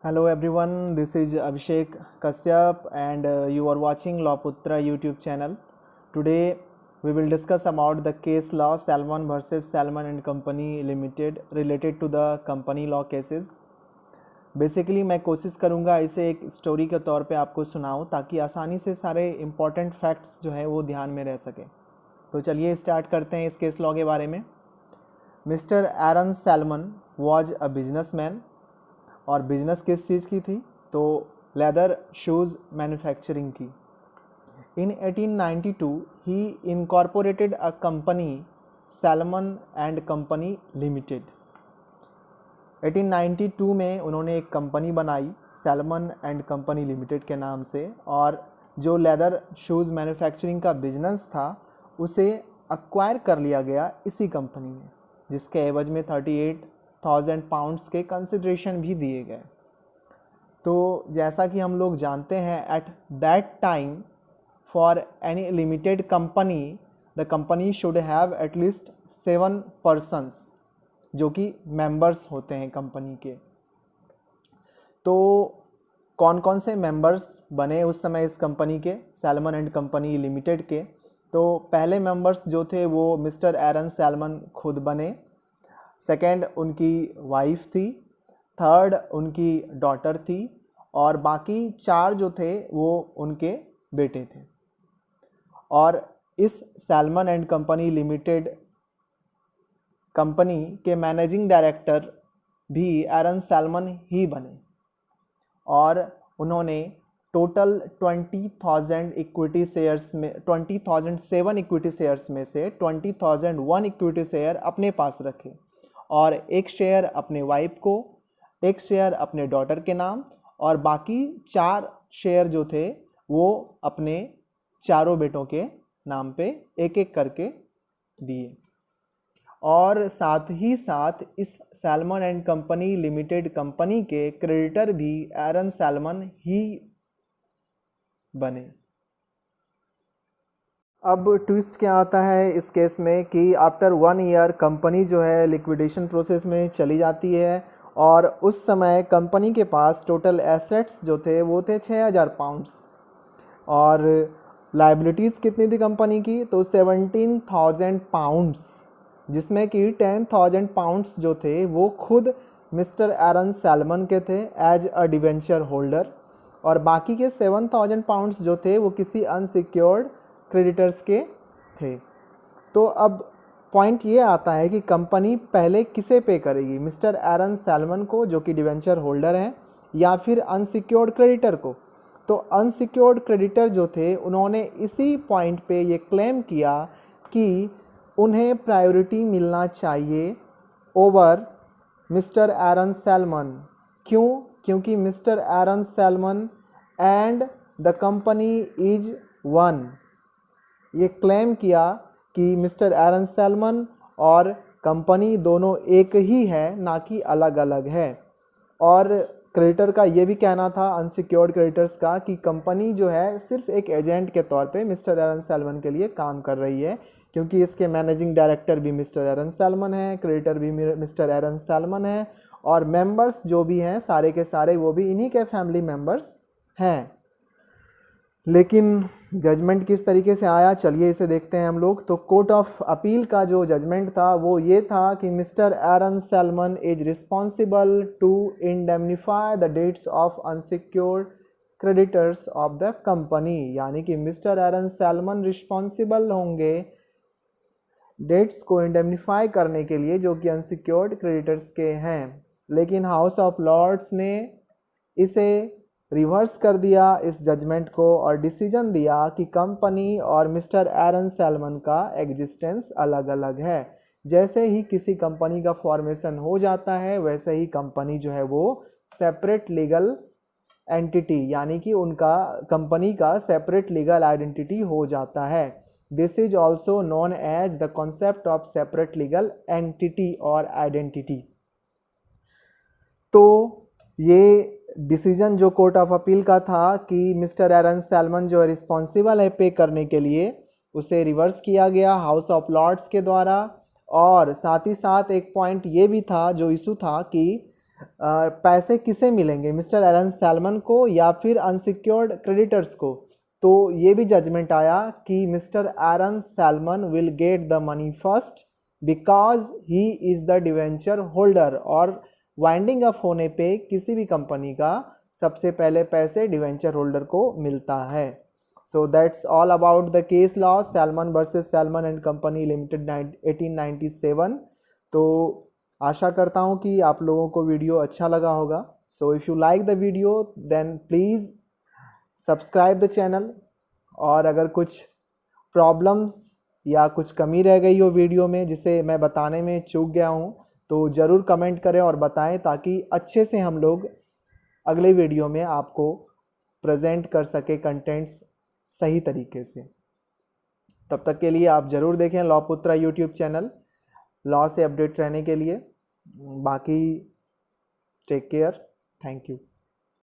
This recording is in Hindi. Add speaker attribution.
Speaker 1: Hello everyone, this is Abhishek Kashyap and you are watching Lawputra YouTube channel. Today we will discuss about the case law Salmon versus Salmon and Company Limited related to the company law cases. Basically मैं कोशिश करूंगा इसे एक स्टोरी के तौर पे आपको सुनाऊं ताकि आसानी से सारे इम्पॉर्टेंट फैक्ट्स जो हैं वो ध्यान में रह सके। तो चलिए स्टार्ट करते हैं इस केस लॉ के बारे में। Mister Aron Salomon was a businessman और बिजनेस किस चीज़ की थी तो लेदर शूज़ मैन्युफैक्चरिंग की। In 1892 he incorporated a company Salomon and company limited. 1892 में उन्होंने एक कंपनी बनाई सैलमन एंड कंपनी लिमिटेड के नाम से, और जो लेदर शूज़ मैन्युफैक्चरिंग का बिजनेस था उसे अक्वायर कर लिया गया इसी कंपनी ने, जिसके एवज में 38,000 पाउंड्स के कंसिडरेशन भी दिए गए। तो जैसा कि हम लोग जानते हैं, at that time for any limited company the company should have at least 7 persons जो कि मेंबर्स होते हैं कंपनी के। तो कौन कौन से मेंबर्स बने उस समय इस कंपनी के, सैलमन एंड कंपनी लिमिटेड के? तो पहले मेंबर्स जो थे वो मिस्टर एरन सैलमन खुद बने, सेकेंड उनकी वाइफ थी, थर्ड उनकी डॉटर थी, और बाकी 4 जो थे वो उनके बेटे थे। और इस salmon and company limited company के मैनेजिंग डायरेक्टर भी एरन सैलमन ही बने, और उन्होंने टोटल 20,000 इक्विटी शेयर्स में 20,007 इक्विटी शेयर्स में से 20,001 इक्विटी शेयर अपने पास रखे, और एक शेयर अपने वाइफ को, एक शेयर अपने डॉटर के नाम, और बाकी 4 शेयर जो थे वो अपने चारों बेटों के नाम पे एक एक करके दिए। और साथ ही साथ इस salmon and company limited company के क्रेडिटर भी एरन सैलमन ही बने। अब ट्विस्ट क्या आता है इस केस में कि आफ्टर 1 ईयर कंपनी जो है लिक्विडेशन प्रोसेस में चली जाती है, और उस समय कंपनी के पास टोटल एसेट्स जो थे वो थे 6,000 पाउंड्स, और लायबिलिटीज़ कितनी थी कंपनी की तो 17,000 पाउंड्स, जिसमें कि 10,000 पाउंड्स जो थे वो खुद मिस्टर एरन सैलमन के थे एज अ डिवेंचर होल्डर, और बाकी के 7,000 पाउंड्स जो थे वो किसी अनसिक्योर्ड क्रेडिटर्स के थे। तो अब पॉइंट ये आता है कि कंपनी पहले किसे पे करेगी, मिस्टर एरन सैलमन को जो कि डिवेंचर होल्डर हैं, या फिर अनसिक्योर्ड क्रेडिटर को? तो अनसिक्योर्ड क्रेडिटर जो थे उन्होंने इसी पॉइंट पे ये क्लेम किया कि उन्हें प्रायोरिटी मिलना चाहिए ओवर मिस्टर एरन सैलमन। क्यों? क्योंकि mister Aron Salomon and the company is one. ये क्लेम किया कि मिस्टर एरन सैलमन और कंपनी दोनों एक ही है, ना कि अलग अलग है। और क्रेडिटर का ये भी कहना था, अनसिक्योर्ड क्रेडिटर्स का, कि कंपनी जो है सिर्फ एक एजेंट के तौर पे मिस्टर एरन सैलमन के लिए काम कर रही है, क्योंकि इसके मैनेजिंग डायरेक्टर भी मिस्टर एरन सैलमन है, क्रेडिटर भी मिस्टर एरन सैलमन है, और मेंबर्स जो भी हैं सारे के सारे वो भी इन्हीं के फैमिली मेंबर्स हैं। लेकिन जजमेंट किस तरीके से आया, चलिए इसे देखते हैं हम लोग। तो कोर्ट ऑफ अपील का जो जजमेंट था वो ये था कि mister Aron Salomon is responsible to indemnify the debts of unsecured creditors of the company, यानी कि मिस्टर एरन सैलमन रिस्पॉन्सिबल होंगे डेट्स को इंडेमनिफाई करने के लिए जो कि अनसिक्योर्ड क्रेडिटर्स के हैं। लेकिन हाउस ऑफ लॉर्ड्स ने इसे रिवर्स कर दिया इस जजमेंट को, और डिसीजन दिया कि कंपनी और मिस्टर एरन सैलमन का एग्जिस्टेंस अलग अलग है। जैसे ही किसी कंपनी का फॉर्मेशन हो जाता है वैसे ही कंपनी जो है वो सेपरेट लीगल एंटिटी, यानी कि उनका कंपनी का सेपरेट लीगल आइडेंटिटी हो जाता है। This is also known as the concept of separate legal entity और आइडेंटिटी। तो ये डिसीजन जो कोर्ट ऑफ अपील का था कि मिस्टर एरन सैलमन जो है रिस्पॉन्सिबल है पे करने के लिए, उसे रिवर्स किया गया हाउस ऑफ लॉर्ड्स के द्वारा। और साथ ही साथ एक पॉइंट ये भी था, जो इशू था कि पैसे किसे मिलेंगे, मिस्टर एरन सैलमन को या फिर अनसिक्योर्ड क्रेडिटर्स को। तो ये भी जजमेंट आया कि mister Aron Salomon will get the money first because he is the debenture holder, और वाइंडिंग अप होने पे किसी भी कंपनी का सबसे पहले पैसे डिवेंचर होल्डर को मिलता है। So that's all about the case law salmon versus salmon and company limited 1897। तो आशा करता हूँ कि आप लोगों को वीडियो अच्छा लगा होगा। So if you like the video then please subscribe the channel, और अगर कुछ प्रॉब्लम्स या कुछ कमी रह गई हो वीडियो में जिसे मैं बताने में चूक गया हूँ तो ज़रूर कमेंट करें और बताएं, ताकि अच्छे से हम लोग अगले वीडियो में आपको प्रेजेंट कर सके कंटेंट्स सही तरीके से। तब तक के लिए आप ज़रूर देखें लॉ पुत्रा यूट्यूब चैनल लॉ से अपडेट रहने के लिए। बाकी टेक केयर, थैंक यू।